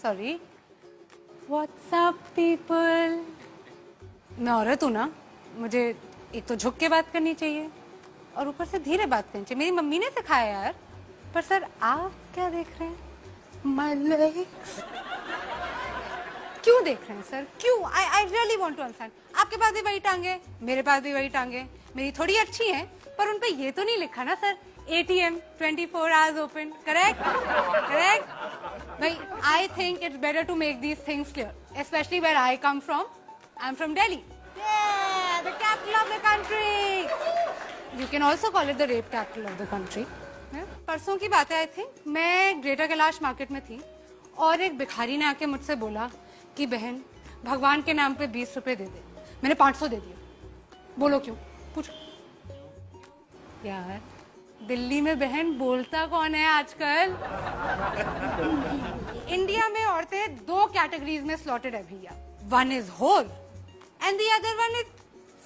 Sorry. WhatsApp people. मैं औरत हूँ ना, मुझे एक तो झुक के बात करनी चाहिए और ऊपर से धीरे बात करनी चाहिए। मेरी मम्मी ने सिखाया यार। पर सर आप क्या देख रहे हैं? My legs। क्यों देख रहे हैं सर? क्यों? I really want to understand। आपके पास भी वही टांगे, मेरे पास भी वही टांगे। मेरी थोड़ी अच्छी हैं, पर उन पे ये तो नहीं लिखा ना sir ATM 24 hours open। Correct correct भाई। I think it's better to make these things clear, especially where I come from। I'm from Delhi। Yeah, the capital of the country। You can also call it the rape capital of the country। परसों की बात है I think, मैं greater Kailash market में थी और एक भिखारी ने आके मुझसे बोला कि बहन भगवान के नाम पे 20 रुपए दे दे। मैंने 500 दे दिया। बोलो क्यों? पूछो यार। दिल्ली में बहन बोलता कौन है आजकल? इंडिया में औरतें 2 कैटेगरीज में स्लॉटेड है भैया। One is whole and the other one is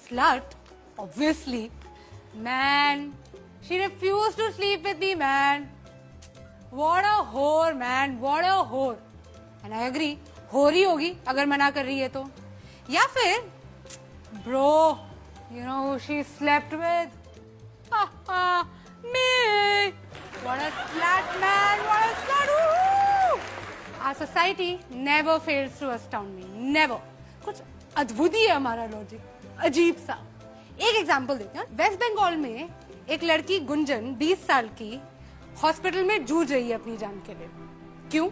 slut. Obviously man, she refused to sleep with me man। what a whore man, what a whore। and I agree, whore ही होगी अगर मना कर रही है तो। या फिर bro, you know who she slept with? me। what a slut man, what a slut। our society never fails to astound me, never। कुछ अद्भुत ही है हमारा लॉजिक, अजीब सा। एक एग्जांपल देते हैं। वेस्ट बंगाल में एक लड़की गुंजन 20 साल की हॉस्पिटल में जूझ रही है अपनी जान के लिए। क्यों?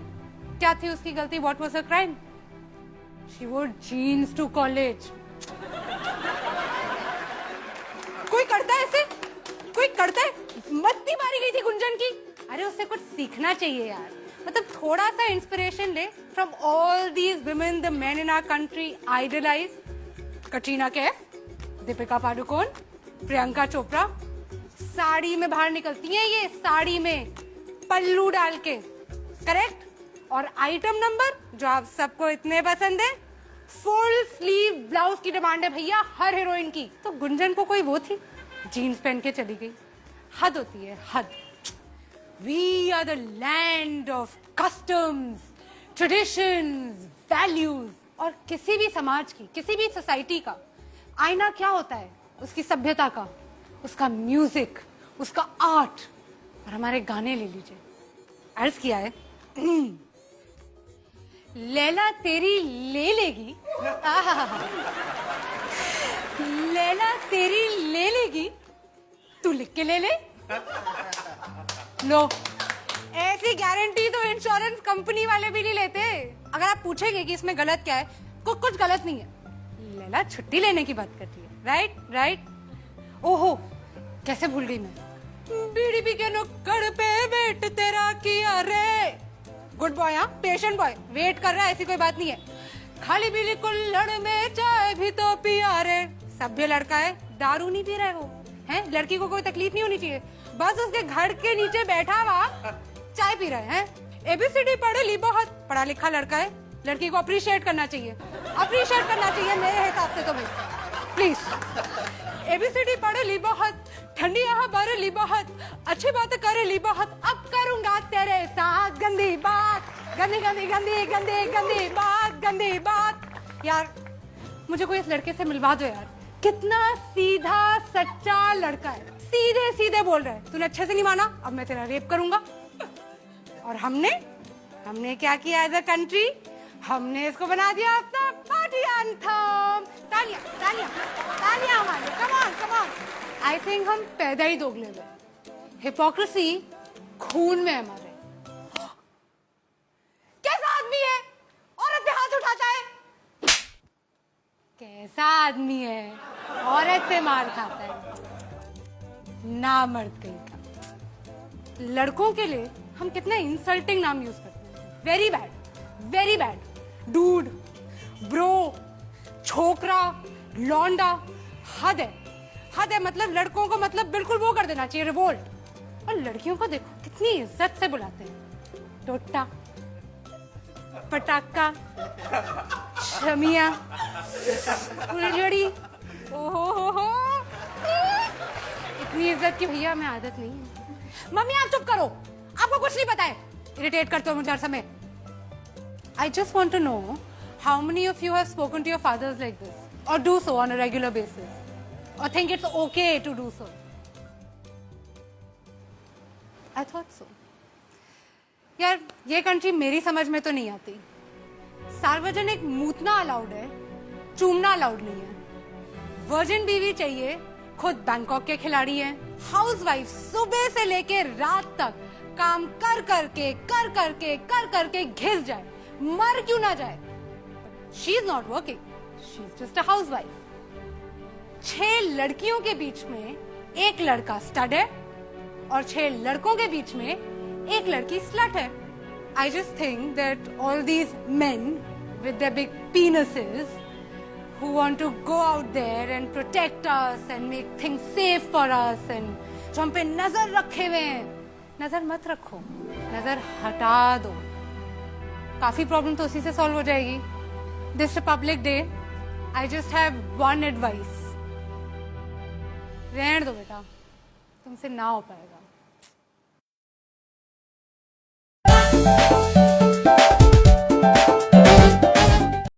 क्या थी उसकी गलती? What was her crime? She wore jeans to college. कोई करता है ऐसे? कोई करता है? मत्ती मारी गई थी गुंजन की। अरे उससे कुछ सीखना चाहिए यार। मतलब थोड़ा सा इंस्पिरेशन ले from all these women the men in our country idolise. Katrina Kaif, Deepika Padukone, Priyanka Chopra. Sari में बाहर निकलती हैं ये, साड़ी में पल्लू डाल के। करेक्ट। और आइटम नंबर जो आप सबको इतने पसंद है, फुल स्लीव ब्लाउज की डिमांड है भैया हर हीरोइन की। तो गुंजन को कोई वो थी, जीन्स पहन के चली गई। हद होती है, हद। We are the land of customs, traditions, values. और किसी भी समाज की, किसी भी सोसाइटी का आईना क्या होता है? उसकी सभ्यता का, उसका म्यूजिक, उसका आर्ट। और हमारे गाने ले लीजिए। अर्ज किया है लैला तेरी ले लेगी। लैला तेरी ले लेगी, तू लिख के ले ले। लो, ऐसी गारंटी तो इंश्योरेंस कंपनी वाले भी नहीं लेते। अगर आप पूछेंगे कि इसमें गलत क्या है, कुछ गलत नहीं है। लैला छुट्टी लेने की बात करती है। Right right. ओहो, कैसे भूल गई मैं। बीडीपी के नुक्कड़ पे वेट तेरा किया रे। गुड बॉय, हाँ पेशेंट बॉय, वेट कर रहा है, ऐसी कोई बात नहीं है। खाली पीली कुल्हड़ में चाय भी तो पिया रे। सभ्य लड़का है, दारू नहीं पी रहा है वो, है? लड़की को कोई तकलीफ नहीं होनी चाहिए, बस उसके घर के नीचे बैठा हुआ चाय पी रहा है। ABCD पढ़े ली बहुत, पढ़ा लिखा लड़का है। लड़की को अप्रिशिएट करना चाहिए, अप्रिशिएट करना चाहिए मेरे हिसाब से तो भाई, प्लीज। ABCD पढ़े ली बहुत, ठंडी यहाँ बारे ली बहुत, अच्छी बातें करे ली बहुत। अब करूंगा तेरे साथ गंदी बात, गंदी गंदी गंदी गंदी गंदी बात, गंदी बात। यार मुझे कोई इस लड़के से मिलवा दो यार। कितना सीधा सच्चा लड़का है, सीधे सीधे बोल रहा है। तूने अच्छे से नहीं माना, अब मैं तेरा रेप करूंगा। और हमने क्या किया एज अ कंट्री? हमने इसको बना दिया अपना पार्टी एंथम। तालियां तालियां तालियां हमारे। Come on come on. I think हम पैदा ही दोगले हुए। हिपोक्रेसी खून में हमारे। कैसा आदमी है? औरत पे हाथ उठाता है। कैसा आदमी है? औरत पे मार खाता है। ना मर्द कहीं का। लड़कों के लिए हम कितना इंसल्टिंग नाम यूज करते हैं। Very bad, very bad. Dude, bro, छोकरा, लौंडा। हद है, हद है। मतलब लड़कों को मतलब बिल्कुल वो कर देना चाहिए, रिवोल्ट। और लड़कियों को देखो कितनी इज्जत से बुलाते हैं। टोटा, पटाखा, शमिया, फुलझड़ी। ओहो, इतनी इज्जत की भैया हमें आदत नहीं है। मम्मी आप चुप करो, आपको कुछ नहीं पता है। इरिटेट करते हो मुझे हर समय। I just want to know how many of you have spoken to your fathers like this, or do so on a regular basis, or think it's okay to do so. I thought so. यार ये country मेरी समझ में तो नहीं आती. सार्वजनिक मूतना allowed है, चूमना अलाउड नहीं है. वर्जिन बीवी चाहिए, खुद बैंकॉक के खिलाड़ी हैं. हाउसवाइफ सुबह से लेके रात तक काम कर करके घिस जाए, मर क्यों ना जाए. She is not working, she is just a housewife. 6 लड़कियों के बीच में एक लड़का स्टड है और 6 लड़कों के बीच में एक लड़की स्लट है. I just think that all these men with their big penises who want to go out there and protect us and make things safe for us and जो हम पे नजर रखे हुए हैं, नजर मत रखो, नजर हटा दो. काफी प्रॉब्लम तो उसी से सॉल्व हो जाएगी. This Republic day I just have one advice. रहने दो बेटा, तुमसे ना हो पाएगा.